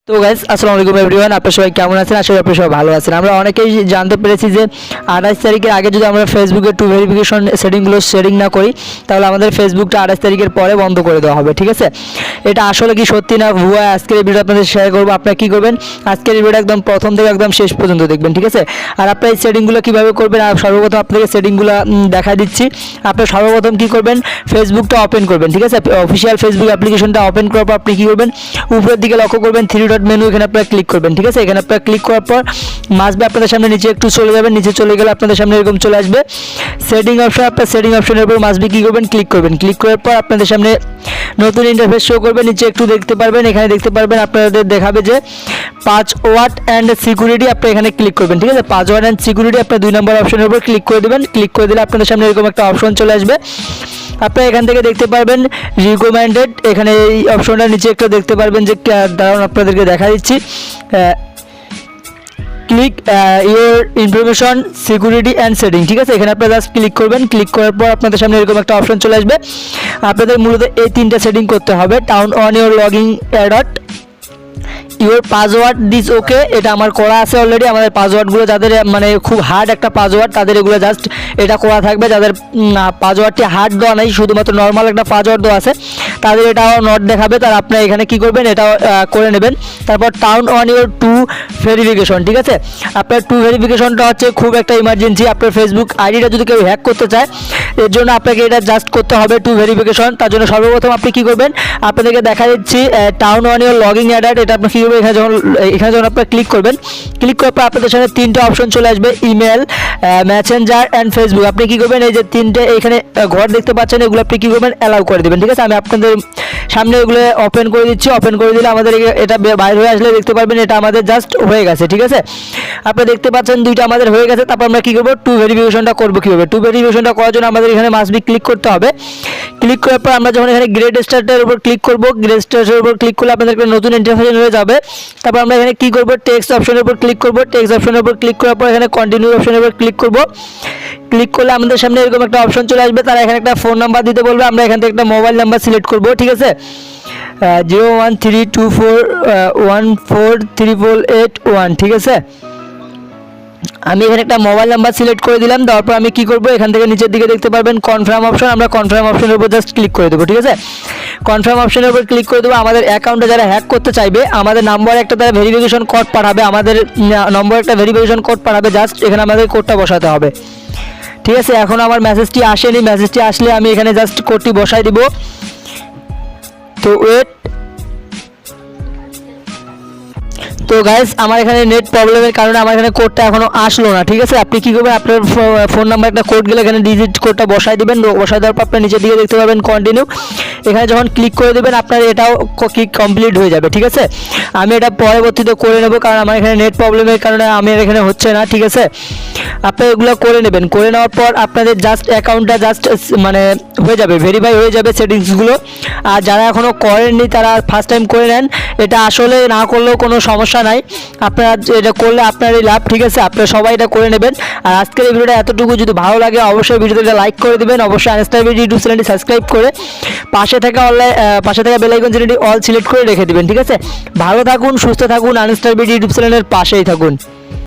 তো গাইস আসসালামু আলাইকুম এভরিওয়ান, আপনারা সবাই কেমন আছেন? আশা করি আপনারা সবাই ভালো আছেন। আমরা অনেকেই জানতে পেরেছি যে 28 তারিখের আগে যদি আমরা ফেসবুকে টু ভেরিফিকেশন সেটিংগুলো সেটিং না করি তাহলে আমাদের ফেসবুকটা 28 তারিখের পরে বন্ধ করে দেওয়া হবে। ঠিক আছে, এটা আসলে কি সত্যি না ভুয়া? আজকের এই ভিডিও আপনাদের শেয়ার করবো। আপনারা কী করবেন, আজকের এই ভিডিও একদম প্রথম থেকে একদম শেষ পর্যন্ত দেখবেন। ঠিক আছে, আর আপনারা এই সেটিংগুলো কীভাবে করবেন আর সর্বপ্রথম আপনাকে সেটিংগুলো দেখা দিচ্ছি। আপনারা সর্বপ্রথম কী করবেন, ফেসবুকটা ওপেন করবেন। ঠিক আছে, অফিসিয়াল ফেসবুক অ্যাপ্লিকেশনটা ওপেন করার পর আপনি কী করবেন, উপরের দিকে লক্ষ্য করবেন থ্রি ডট মেনু, এখানে আপনারা ক্লিক করবেন। ঠিক আছে, এখানে আপনারা ক্লিক করার পর মাসবে আপনাদের সামনে নিচে একটু চলে যাবেন। নিচে চলে গেলে আপনাদের সামনে এরকম চলে আসবে সেটিং অপশন। আপনার সেটিং অপশনের উপর মাসবে কী করবেন, ক্লিক করবেন। ক্লিক করার পর আপনাদের সামনে নতুন ইন্টারফেস শো করবে। নিচে একটু দেখতে পারবেন, এখানে দেখতে পারবেন আপনাদের দেখাবে যে পাসওয়ার্ড অ্যান্ড সিকিউরিটি। আপনি এখানে ক্লিক করবেন। ঠিক আছে, পাসওয়ার্ড অ্যান্ড সিকিউরিটি আপনার 2 নম্বর অপশনের উপর ক্লিক করে দেবেন। ক্লিক করে দিলে আপনাদের সামনে এরকম একটা অপশন চলে আসবে। আপনারা এখান থেকে দেখতে পারবেন রিকমেন্ডেড, এখানে এই অপশনটা নিচে একটু দেখতে পারবেন যে দাঁড়ান আপনাদেরকে দেখা দিচ্ছি। Click your information security and setting. ঠিক আছে, এখানে আপনারা জাস্ট ক্লিক করবেন। ক্লিক করার পর আপনাদের সামনে এরকম একটা অপশন চলে আসবে। আপনাদের মূলত এই 3টা সেটিং করতে হবে। Turn on your login add your password this okay, এটা আমার করা আছে অলরেডি। আমাদের পাসওয়ার্ডগুলো যাদের মানে খুব হার্ড একটা পাসওয়ার্ড তাদের এগুলো জাস্ট এটা করা থাকবে। যাদের পাসওয়ার্ডটি হার্ড দেওয়া নেই, শুধুমাত্র নর্মাল একটা পাসওয়ার্ড দেওয়া আছে, তাদের এটাও নট দেখাবে। তার আপনি এখানে কি করবেন, এটাও করে নেবেন। তারপর turn on your two verification. ঠিক আছে, আপনার টু ভেরিফিকেশনটা হচ্ছে খুব একটা ইমার্জেন্সি। আপনার ফেসবুক আইডিটা যদি কেউ হ্যাক করতে চায়, এর জন্য আপনাকে এটা জাস্ট করতে হবে টু ভেরিফিকেশন। তার জন্য সর্বপ্রথম আপনি কি করবেন, আপনাদেরকে দেখা দিচ্ছি টার্ন অন ইউর লগইন অ্যাডাট। এটা আপনি কী করবেন, এখানে যখন আপনারা ক্লিক করবেন, ক্লিক করার পর আপনাদের সামনে 3টে অপশন চলে আসবে, ইমেল, মেসেঞ্জার অ্যান্ড ফেসবুক। আপনি কী করবেন, এই যে 3টে এখানে ঘর দেখতে পাচ্ছেন, এগুলো আপনি কী করবেন, অ্যালাউ করে দেবেন। ঠিক আছে, আমি আপনাদের সামনে এগুলো ওপেন করে দিচ্ছি। ওপেন করে দিলে আমাদের এটা বাইরে হয়ে আসলে দেখতে পারবেন এটা আমাদের জাস্ট হয়ে গেছে। ঠিক আছে, আপনারা দেখতে পাচ্ছেন 2টা আমাদের হয়ে গেছে। তারপর আমরা কী করবো, টু ভেরিফিকেশনটা করবো কীভাবে। টু ভেরিফিকেশনটা করার জন্য আমাদের এখানে মাসবি ক্লিক করতে হবে। ক্লিক করার পর আমরা যখন এখানে গ্রেড স্টার্টের উপর ক্লিক করবো, গ্রেড স্টার্টের উপর ক্লিক করলে আপনাদের একটা নতুন ইন্টারফেস হয়ে যাবে। তারপর আমরা এখানে কী করবো, টেক্সট অপশনের উপর ক্লিক করবো। টেক্সট অপশনের উপর ক্লিক করার পর এখানে কন্টিনিউ অপশনের উপর ক্লিক করবো। ক্লিক করলে আমাদের সামনে এরকম একটা অপশন চলে আসবে। তারা এখানে একটা ফোন নাম্বার দিতে বলবে, আমরা এখান থেকে একটা মোবাইল নাম্বার সিলেক্ট করবো। ঠিক আছে, 01324143481। ঠিক আছে, আমি এখানে একটা মোবাইল নাম্বার সিলেক্ট করে দিলাম। দেওয়ার পর আমি কী করবো, এখান থেকে নিচের দিকে দেখতে পারবেন কনফার্ম অপশন, আমরা কনফার্ম অপশনের উপর জাস্ট ক্লিক করে দেবো। ঠিক আছে, কনফার্ম অপশনের উপর ক্লিক করে দেবো। আমাদের অ্যাকাউন্টে যারা হ্যাক করতে চাইবে, আমাদের নম্বরে একটা তারা ভেরিফিকেশন কোড পাঠাবে, আমাদের নম্বরে একটা ভেরিফিকেশন কোড পাঠাবে, জাস্ট এখানে আমাদের কোডটা বসাতে হবে। ঠিক আছে, এখন আমার মেসেজটি আসেনি, মেসেজটি আসলে আমি এখানে জাস্ট কোডটি বসাই দিব। তো ওয়েট, তো গাইস আমার এখানে নেট প্রবলেমের কারণে আমার এখানে কোডটা এখনও আসলো না। ঠিক আছে, আপনি কী করবেন, আপনার ফোন নাম্বার একটা কোড গেলে এখানে ডিজিট কোডটা বসাই দেবেন। বসাই দেওয়ার পর আপনার নিচের দিকে দেখতে পাবেন কন্টিনিউ, এখানে যখন ক্লিক করে দেবেন আপনার এটাও কমপ্লিট হয়ে যাবে। ঠিক আছে, আমি এটা পরবর্তীতে করে নেব, কারণ আমার এখানে নেট প্রবলেমের কারণে আমি এখানে হচ্ছে না। ঠিক আছে, আপনারা এগুলো করে নেবেন। করে নেওয়ার পর আপনাদের জাস্ট অ্যাকাউন্টটা জাস্ট মানে হয়ে যাবে, ভেরিফাই হয়ে যাবে সেটিংসগুলো। আর যারা এখনও করেননি তারা ফার্স্ট টাইম করে নেন, এটা আসলে না করলেও কোনো সমস্যা নাই, আপনারা এটা করলে আপনারই লাভ। ঠিক আছে, আপনারা সবাই এটা করে নেবেন। আর আজকের এই ভিডিওটা এতটুকু, যদি ভালো লাগে অবশ্যই ভিডিওতে লাইক করে দেবেন। অবশ্যই আনস্টার বিডি ইউটিউব চ্যানেলটি সাবস্ক্রাইব করে পাশে থাকা বেল আইকন চ্যানেলটি অল সিলেক্ট করে রেখে দেবেন। ঠিক আছে, ভালো থাকুন, সুস্থ থাকুন, আনস্টার বিডি ইউটিউব চ্যানেলের পাশেই থাকুন।